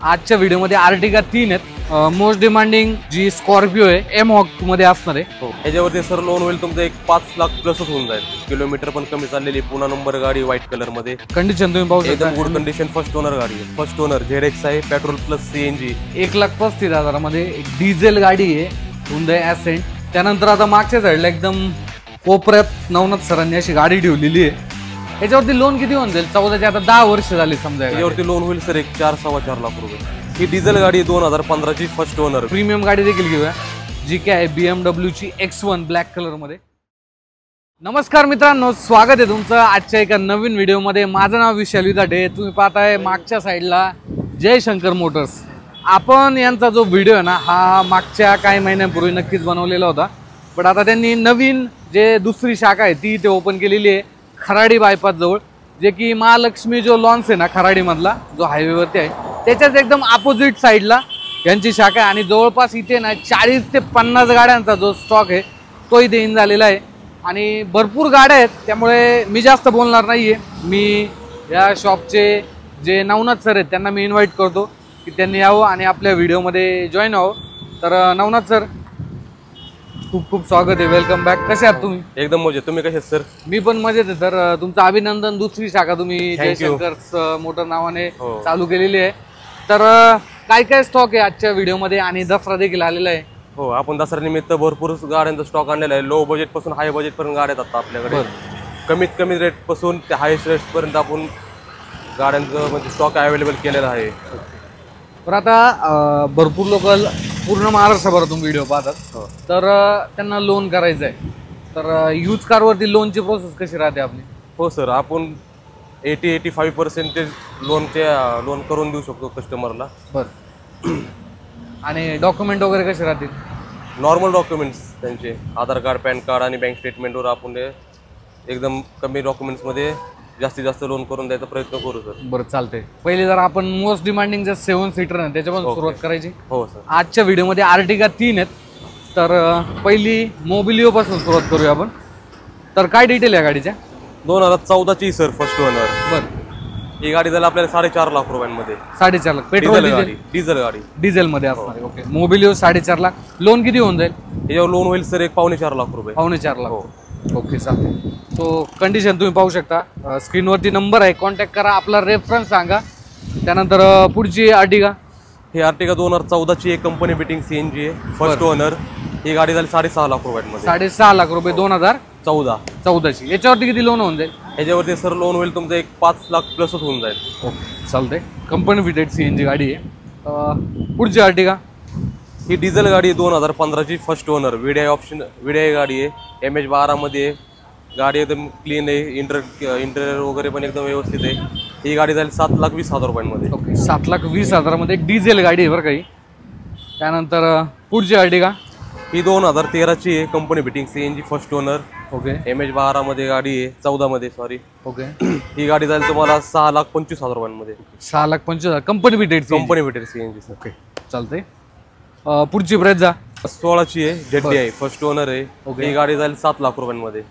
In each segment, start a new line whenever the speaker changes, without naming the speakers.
आजच्या व्हिडिओमध्ये आर्टिगा 3 आहेत। मोस्ट डिमांडिंग जी स्कॉर्पिओ आहे एमहॉक मध्ये असणार आहे।
याच्यावरती सर लोन होईल तुमचं एक 5 लाख प्लसच होऊन जाईल। किलोमीटर पण कमी चाललेली, पुन्हा नंबर गाडी व्हाईट कलर मध्ये।
कंडिशन तुम्ही पाहू शकता,
एकदम गुड कंडिशन। फर्स्ट ओनर गाडी आहे, फर्स्ट ओनर ZX आहे, पेट्रोल प्लस CNG।
1,35,000 मध्ये एक डिझेल गाडी आहे Hyundai Accent। त्यानंतर आता मागच्या साईडला एकदम कोपऱ्यात नवनाथ सरांनी अशी गाडी ठेवलेली आहे। याच्यावरती लोन किती होऊन जाईल? 14चे आता 10 वर्ष झाले समजा।
याच्यावरती लोन होईल सर एक 4-4.25 लाख रुपये। ही डिझेल गाडी 2015 ची, फर्स्ट ओनर।
प्रीमियम गाडी देखील घेऊया जी काय आहे BMW ची X1 ब्लॅक कलर मध्ये। नमस्कार मित्रांनो, स्वागत आहे तुमचं आजच्या एका नवीन व्हिडिओमध्ये। माझं नाव विशाल विदाटे। तुम्ही पाहताय मागच्या साईडला जयशंकर मोटर्स। आपण यांचा जो व्हिडिओ आहे ना, हा मागच्या काही महिन्यांपूर्वी नक्कीच बनवलेला होता, पण आता त्यांनी नवीन जे दुसरी शाखा आहे ती इथे ओपन केलेली आहे खराडी बायपास जवळ, जे की महालक्ष्मी जो लॉन्स आहे ना खराडी मधला, जो हायवेवरती आहे त्याच्याच एकदम अपोजिट साईडला यांची शाखा आहे। आणि जवळपास इथे ना 40 ते 50 गाड्यांचा जो स्टॉक आहे तो इथे इन झालेला आहे आणि भरपूर गाड्या आहेत। त्यामुळे मी जास्त बोलणार नाहीये। मी या शॉपचे जे नवनाथ सर आहेत त्यांना मी इन्व्हाइट करतो की त्यांनी यावं आणि आपल्या व्हिडिओमध्ये जॉईन व्हावं। तर नवनाथ सर, खूप खूप स्वागत आहे, वेलकम बॅक। कसे आहात तुम्ही?
एकदम मजेत, तुम्ही कसे सर?
मी पण मजेत आहे। तर तुमचं अभिनंदन, दुसरी शाखा तुम्ही जयशंकर मोटर नावाने चालू केलेली आहे। तर काय काय स्टॉक आहे आजच्या व्हिडिओमध्ये? आणि दसरा देखील आलेला आहे।
हो, आपण दसरा निमित्त भरपूर गाड्यांचा स्टॉक आणलेला आहे। लो बजेट पासून हाय बजेट पर्यंत गाड्या आहेत आपल्याकडे। कमीत कमी रेट पासून ते हायस्ट रेट पर्यंत आपण गाड्यांचं म्हणजे स्टॉक अवेलेबल केलेला आहे।
पण आता भरपूर लोक पूर्ण महाराष्ट्रभरातून व्हिडिओ पाहतात, तर त्यांना लोन करायचं आहे, तर यूज कारवरती लोनची प्रोसेस कशी राहते आपली?
हो सर, आपण 80-85% लोन करून देऊ शकतो कस्टमरला।
बरं, आणि डॉक्युमेंट वगैरे कसे राहतील?
नॉर्मल डॉक्युमेंट्स त्यांचे आधार कार्ड, पॅन कार्ड आणि बँक स्टेटमेंटवर आपण एकदम कमी डॉक्युमेंट्समध्ये जास्तीत जास्त लोन करून द्यायचा प्रयत्न करू सर।
बरं, चालते। पहिले जर आपण मोस्ट डिमांडिंग जे 7 सीटर आहे त्याच्यापासून सुरुवात करायची।
हो सर।
आजच्या व्हिडिओमध्ये आर्टिगा 3 आहेत, तर पहिली मोबिलिओ पासून सुरुवात करूया आपण। तर काय डिटेल आहे गाडीच्या?
2014 ची सर, फर्स्ट ओनर।
बरं,
ही गाडी झाली आपल्याला 4.5 लाख रुपयांमध्ये।
4.5 लाख पेट्रोल
डिझेल गाडी
डिझेल मध्ये असणार आहे। ओके, मोबिलिओ 4.5 लाख। लोन किती होऊन जाईल?
याच्यावर लोन होईल सर एक 4.25 लाख रुपये।
4.25 लाख। ओके, चालेल। तो कंडिशन तुम्ही पाहू शकता, स्क्रीनवरती नंबर आहे, कॉन्टॅक्ट करा, आपला रेफरन्स सांगा। त्यानंतर पुढची आर्टिगा,
ही आर्टिगा 2014 ची एक कंपनी बिटिंग CNG आहे, फर्स्ट ओनर। ही गाडी झाली 6.5 लाख रुपयांमध्ये।
6.5 लाख रुपये 2014 ची। याच्यावरती किती लोन होऊन जाईल?
याच्यावरती सर लोन होईल तुमचं एक 5 लाख प्लसच होऊन जाईल।
ओके, चालतंय। कंपनी फिटेड CNG गाडी आहे। पुढची आर्टिगा,
ही डिझेल गाडी आहे 2015 ची, फर्स्ट ओनर। VDI गाडी आहे, MH12 मध्ये आहे। गाडी एकदम क्लीन आहे, इंटेरियर वगैरे पण एकदम व्यवस्थित आहे। ही गाडी झाली 7,20,000 रुपयांमध्ये।
ओके, 7,20,000 मध्ये डिझेल गाडी आहे बरं काही। त्यानंतर पुढची आर्टिगा,
ही 2013 ची आहे, कंपनी बिटिंग CNG, first owner.
Okay,
MH12 मध्ये गाडी आहे, 14 मध्ये सॉरी।
ओके,
ही गाडी झाली तुम्हाला 6,25,000 रुपयांमध्ये।
6,25,000 कंपनी बिटेड
CNG सर।
ओके, चालतंय। पुढची ब्रेझा
16 ची आहे, ZDI, फर्स्ट ओनर आहे। ही गाडी झाली 7 लाख रुपयांमध्ये।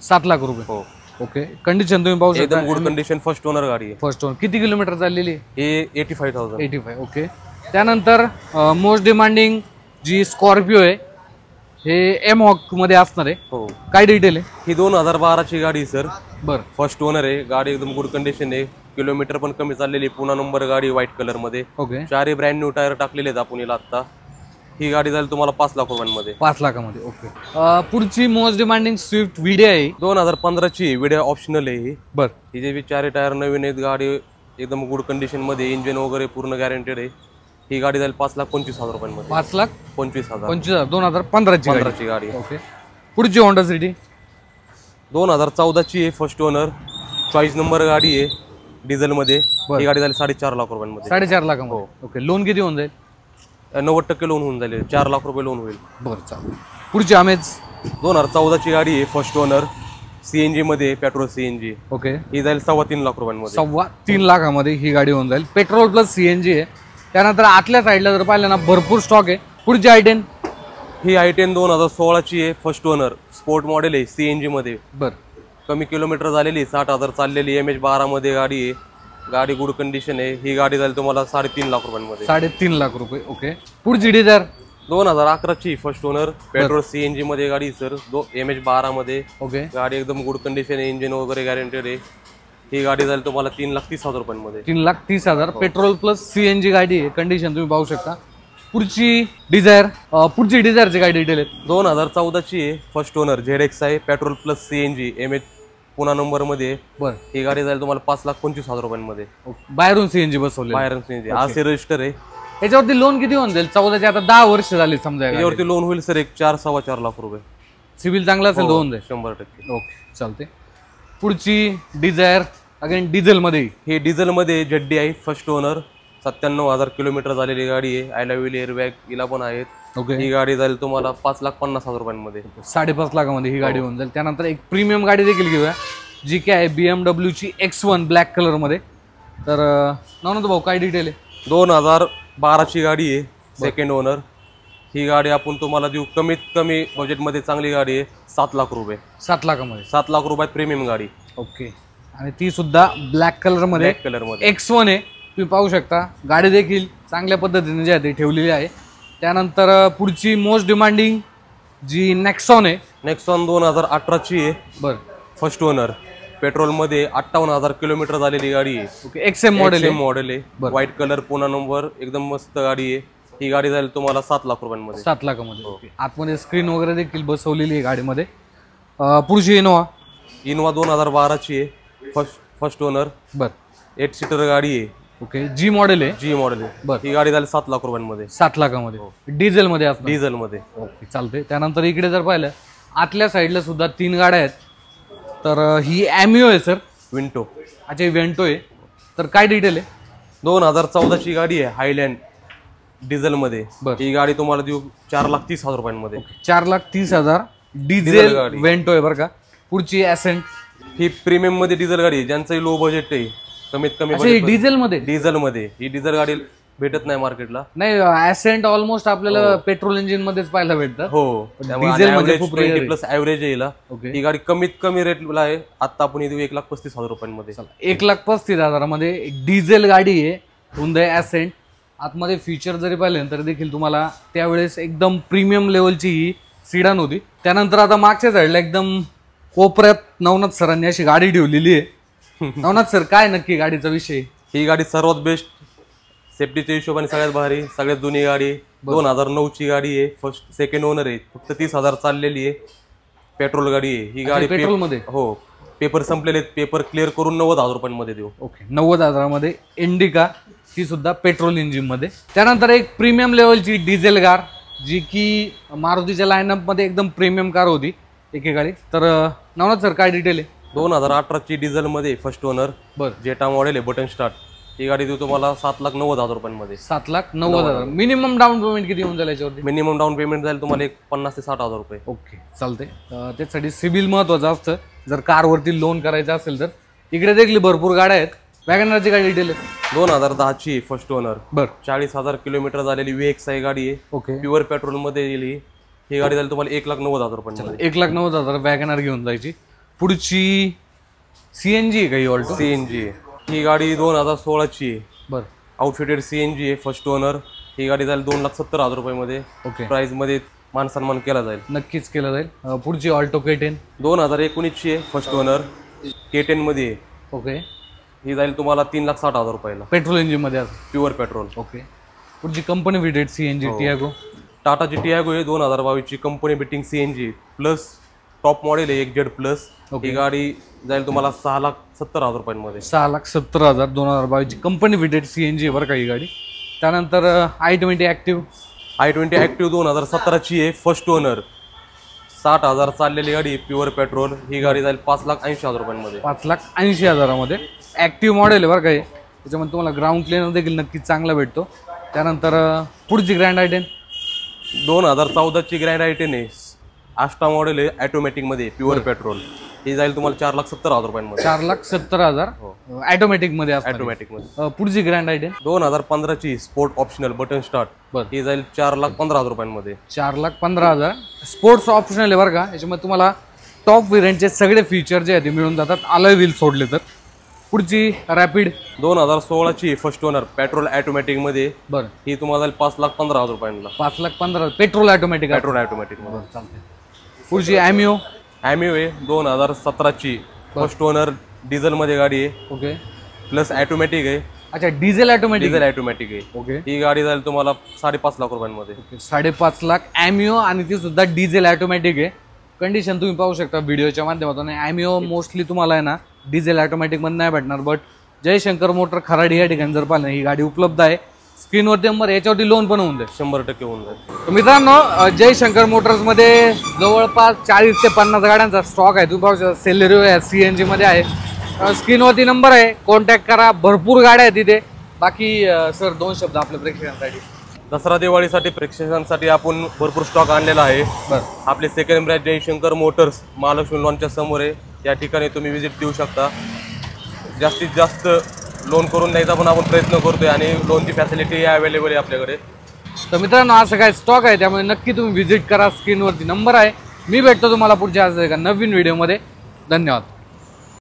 7 लाख रुपये।
हो।
ओके, कंडिशन तुम्ही पाहू शकता,
एकदम गुड कंडिशन, फर्स्ट ओनर गाडी आहे।
First owner. किती किलोमीटर चाललेली?
हे 85,000।
85। ओके, त्यानंतर मोस्ट डिमांडिंग जी स्कॉर्पिओ आहे हे एमहॉक मध्ये असणार आहे।
हो।
काय डिटेल आहे?
ही 2012 ची गाडी आहे सर।
बरं,
फर्स्ट ओनर आहे, गाडी एकदम गुड कंडिशन आहे, किलोमीटर पण कमी चाललेली, पुन्हा नंबर गाडी व्हाईट कलर मध्ये।
ओके,
4 ब्रँड न्यू टायर टाकलेले आहेत आपण हिला आता। ही गाडी झाली तुम्हाला 5 लाख रुपयांमध्ये।
5 लाखामध्ये। ओके, पुढची मोस्ट डिमांडिंग स्विफ्ट VDI आहे,
2015 ची, VDI ऑप्शनल आहे ही।
बरं,
हिचे बी 4 टायर नवीन आहेत, गाडी एकदम गुड कंडिशन मध्ये, इंजिन वगैरे पूर्ण गॅरंटेड आहे। ही गाडी झाली 5,25,000 रुपयांमध्ये।
5,25,000 2015
ची गाडी।
ओके, पुढची होंडा सिटी
2014 ची आहे, फर्स्ट ओनर, चॉईस नंबर गाडी आहे, डिझेल मध्ये। ही गाडी झाली 4.5 लाख रुपयांमध्ये।
4.5 लाखामध्ये। ओके, लोन किती होऊन जाईल?
90% लोन होऊन जाईल, 4 लाख रुपये लोन होईल।
बरं, चालेल। पुढची अमेज
2014 ची गाडी आहे, फर्स्ट ओनर, CNG मध्ये, पेट्रोल CNG।
ओके,
ही जाईल 3.25 लाख रुपयांमध्ये।
3.25 लाखामध्ये ही गाडी होऊन जाईल, पेट्रोल प्लस CNG आहे। त्यानंतर आतल्या साईडला जर पाहिलं ना भरपूर स्टॉक आहे। पुढची I10,
ही I10 2016 ची आहे, फर्स्ट ओनर, स्पोर्ट मॉडेल आहे, CNG मध्ये।
बरं,
कमी किलोमीटर झालेली, 60,000 चाललेली, MH12 मध्ये गाडी आहे। गाडी गुड कंडिशन आहे. ही गाडी जाईल तुम्हाला 3.5 लाख रुपयांमध्ये.
3.5 लाख रुपये. ओके. पुढची डिझायर
2011ची फर्स्ट ओनर पेट्रोल CNG मध्ये गाडी सर. MH12 मध्ये.
ओके.
गाडी एकदम गुड कंडिशन आहे. इंजिन वगैरे गॅरंटेड आहे. ही गाडी जाईल तुम्हाला 3,30,000 रुपयांमध्ये.
3,30,000 पेट्रोल प्लस CNG गाडी आहे. कंडिशन तुम्ही पाहू शकता. पुढची डिझायर डिझायरची काय डिटेल आहेत?
2014ची आहे फर्स्ट ओनर ZX आहे. पेट्रोल प्लस CNG MH पुन्हा नंबर मध्ये.
बरं.
ही गाडी जाईल तुम्हाला 5,25,000 रुपयांमध्ये.
बाहेरून CNG बसवले.
बाहेरून CNG RC रजिस्टर आहे.
याच्यावरती लोन किती होऊन जाईल? 14चे आता 10 वर्ष झाली समजा.
याच्यावरती लोन होईल सर एक 4-4.25 लाख रुपये.
सिबिल चांगला असेल होऊन जाईल
100%.
ओके चालते. पुढची डिझायर अगेन डिझेल मध्ये.
हे डिझेल मध्ये जड्डी आहे फर्स्ट ओनर. 97,000 किलोमीटर झालेली गाडी आहे. आयलाव्हिल एअरबॅग हिला पण आहेत.
ओके.
ही गाडी जाईल तुम्हाला 5,50,000 रुपयांमध्ये.
5.5 लाखामध्ये ही गाडी होऊन जाईल. त्यानंतर एक प्रीमियम गाडी देखील घेऊया जी काय आहे BMW ची X1 ब्लॅक कलर मध्ये. तर नवनाथ भाऊ काय डिटेल आहे?
2012ची गाडी आहे सेकंड ओनर. ही गाडी आपण तुम्हाला देऊ कमीत कमी बजेटमध्ये. चांगली गाडी आहे 7 लाख रुपये.
7 लाखामध्ये.
7 लाख रुपयात प्रीमियम गाडी.
ओके. आणि ती सुद्धा ब्लॅक कलर मध्ये.
ब्लॅक कलर मध्ये
X1 आहे. तुम्ही पाहू शकता गाडी देखील चांगल्या पद्धतीने जी आहे ती ठेवलेली आहे. त्यानंतर पुढची मोस्ट डिमांडिंग जी नेक्सॉन आहे.
नेक्सॉन 2018ची आहे.
बरं.
फर्स्ट ओनर पेट्रोल मध्ये 58,000 किलोमीटर झालेली गाडी आहे.
ओके. XM मॉडेल
आहे. व्हाईट कलर पुन्हा नंबर एकदम मस्त गाडी आहे. ही गाडी जाईल तुम्हाला 7 लाख रुपयांमध्ये.
7 लाखामध्ये. ओके. आतमध्ये स्क्रीन वगैरे देखील बसवलेली आहे गाडीमध्ये. पुढची इनोवा
2012ची आहे फर्स्ट ओनर.
बरं.
8 सीटर गाडी आहे.
ओके. जी मॉडेल आहे.
जी मॉडेल आहे. ही गाडी झाली 7 लाख रुपयांमध्ये.
7 लाखामध्ये डिझेल मध्ये असणार.
डिझेल मध्ये.
ओके चालते. त्यानंतर इकडे जर पाहिलं आतल्या साईडला सुद्धा 3 गाड्या आहेत. तर ही ॲमिओ आहे सर.
विंटो.
अच्छा वेंटो आहे. तर काय डिटेल आहे?
2014ची गाडी आहे हायलँड डिझेल मध्ये. ही गाडी तुम्हाला देऊ 4,30,000 रुपयांमध्ये.
4,30,000 डिझेल वेंटो आहे बरं का. पुढची ॲसेंट
ही प्रीमियम मध्ये डिझेल गाडी आहे. ज्यांचं लो बजेट आहे कमीत कमी
डिझेल मध्ये.
डिझेल मध्ये ही डिझेल गाडी भेटत नाही मार्केटला.
नाही ॲसेंट ऑलमोस्ट आपल्याला पेट्रोल इंजिन मध्येच पाहायला भेटतं.
हो.
डिझेल मध्ये खूप
20 प्लस ऍव्हरेज येईल. ही गाडी कमीत कमी रेटला आहे. आता आपण देऊ 1,35,000 रुपयांमध्ये.
1,35,000 मध्ये एक डिझेल गाडी आहे हुंडई ॲसेंट. आतमध्ये फीचर जरी पाहिले तर देखील तुम्हाला त्यावेळेस एकदम प्रीमियम लेवलची ही सिडान होती. त्यानंतर आता मागच्या साईडला एकदम कोपऱ्यात नवनाथ सरांनी अशी गाडी ठेवलेली आहे. नवनाथ सर काय नक्की गाडीचा विषय?
ही गाडी सर्वात बेस्ट सेफ्टीच्या हिशोबाने सगळ्यात भारी सगळ्यात जुनी गाडी. 2009ची गाडी आहे. फर्स्ट सेकंड ओनर आहे. फक्त 30,000 चाललेली आहे. पेट्रोल गाडी आहे ही गाडी.
पेट्रोल मध्ये.
हो. पेपर संपलेले पेपर क्लिअर करून 90,000 रुपयांमध्ये देऊ.
ओके. 90,000 मध्ये इंडिका ही सुद्धा पेट्रोल इंजिन मध्ये. त्यानंतर एक प्रीमियम लेवलची डिझेल कार जी की मारुतीच्या लाईनअप मध्ये एकदम प्रीमियम कार होती एकेकाळी. तर नवनाथ सर काय डिटेल आहे?
2018ची डिझेल मध्ये फर्स्ट ओनर.
बरं.
जेटा मॉडेल आहे बटन स्टार्ट. ही गाडी देऊ तुम्हाला 7,90,000 रुपयांमध्ये.
7,90,000. मिनिमम डाऊन पेमेंट किती होऊन जाईल याच्यावरती?
मिनिमम डाऊन पेमेंट जाईल तुम्हाला 50,000 ते 60,000 रुपये.
ओके चालते. त्यासाठी सिबिल महत्वाचं असतं जर कारवरती लोन करायचं असेल तर. इकडे देखील भरपूर गाड्या आहेत. वॅगनरची काय डिटेल आहे?
2010ची फर्स्ट ओनर.
बरं.
40,000 किलोमीटर झालेली VX आहे गाडी आहे.
ओके.
प्युअर पेट्रोल मध्ये येईल. ही गाडी जाईल तुम्हाला 1,90,000 रुपयांमध्ये.
1,90,000 वॅगनर घेऊन जायची. पुढची CNG आहे का ही ऑल्टो?
CNG ही गाडी 2016ची आहे.
बरं.
आउटफिटेड CNG आहे फर्स्ट ओनर. ही गाडी जाईल 2,70,000 रुपयांमध्ये.
ओके.
प्राइस मध्ये मान सन्मान केला जाईल.
नक्कीच केला जाईल. पुढची ऑल्टो K10
2019ची आहे फर्स्ट ओनर. K10 मध्ये.
ओके.
ही जाईल तुम्हाला 3,60,000 रुपयाला.
पेट्रोल इंजिन मध्ये
प्युअर पेट्रोल.
ओके. पुढची कंपनी फिटेड CNG टियागो.
टाटाची टियागो आहे 2022ची कंपनी बिटिंग CNG प्लस टॉप मॉडेल आहे 1Z प्लस. ही गाडी जाईल तुम्हाला 6,70,000 रुपयांमध्ये.
6,70,000 2022ची कंपनी फिटेड CNG बरं का ही गाडी. त्यानंतर i20 ऍक्टिव्ह.
i20 ऍक्टिव्ह 2017ची आहे फर्स्ट ओनर. 60,000 चाललेली गाडी प्युअर पेट्रोल. ही गाडी जाईल 5,80,000 रुपयांमध्ये.
5,80,000 मध्ये ऍक्टिव्ह मॉडेल आहे बरं का हे. त्याच्यामध्ये तुम्हाला ग्राउंड क्लिनर देखील नक्कीच चांगला भेटतो. त्यानंतर पुढची ग्रँड i10
2014ची ग्रँड i10 आहे. आस्टा मॉडेल आहे ऑटोमॅटिक मध्ये प्युअर पेट्रोल. ही जाईल तुम्हाला 4,70,000 रुपयांमध्ये.
4,70,000 ऑटोमॅटिक मध्ये.
ऑटोमॅटिक मध्ये.
पुढची ग्रँड i10
2015ची स्पोर्ट ऑप्शनल बटन स्टार्ट. ही जाईल 4,15,000 रुपयांमध्ये.
4,15,000 स्पोर्ट्स ऑप्शनल आहे बरं का. याच्यामध्ये तुम्हाला टॉप व्हेरियंटचे सगळे फीचर जे आहेत ते मिळून जातात अलॉय व्हील सोडले तर. पुढची रॅपिड
2016ची फर्स्ट ओनर पेट्रोल ऑटोमॅटिक मध्ये
बरं
ही तुम्हाला 5,15,000 रुपयांना.
5,15,000 पेट्रोल ऑटोमॅटिक
पेट्रोल ऑटोमॅटिक मध्ये
चालते. पुढची ॲमिओ
आहे 2017ची फर्स्ट ओनर डिझेल मध्ये गाडी आहे.
ओके
प्लस ऑटोमॅटिक आहे.
अच्छा डिझेल ऑटोमॅटिक
डिझेल ऑटोमॅटिक आहे.
ओके
ही गाडी जाईल तुम्हाला 5.5 लाख रुपयांमध्ये.
5.5 लाख ॲमिओ आणि ती सुद्धा डिझेल ऑटोमॅटिक आहे. कंडिशन तुम्ही पाहू शकता व्हिडिओच्या माध्यमातून. ॲमिओ मोस्टली तुम्हाला आहे ना डिझेल ऑटोमॅटिक मध्ये नाही भेटणार, बट जयशंकर मोटर खराडी या ठिकाणी जर पाहिलं ही गाडी उपलब्ध आहे. स्क्रीनवरती नंबर, याच्यावरती लोन पण होऊन जाईल.
100% होऊन जाईल.
तर मित्रांनो जयशंकर मोटर्समध्ये जवळपास 40 ते 50 गाड्यांचा स्टॉक आहे. तुम्ही पाहू शकता सेलेरिओ आहे, CNG मध्ये आहे. स्क्रीनवरती नंबर आहे, कॉन्टॅक्ट करा. भरपूर गाड्या आहेत तिथे. बाकी सर 2 शब्द आपल्या प्रेक्षकांसाठी.
दसरा दिवाळीसाठी प्रेक्षकांसाठी आपण भरपूर स्टॉक आणलेला आहे.
बरं
आपले second branch Jayshankar motors Mahalakshmi लॉनच्या समोर आहे. या ठिकाणी तुम्ही व्हिजिट देऊ शकता. जास्तीत जास्त लोन करून द्यायचा पण आपण प्रयत्न करतोय आणि लोनची फॅसिलिटी अवेलेबल आहे आपल्याकडे.
तर मित्रांनो असं काय स्टॉक आहे, त्यामुळे नक्की तुम्ही व्हिजिट करा. स्क्रीनवरती नंबर आहे. मी भेटतो तुम्हाला पुढच्या एका नवीन व्हिडिओमध्ये. धन्यवाद.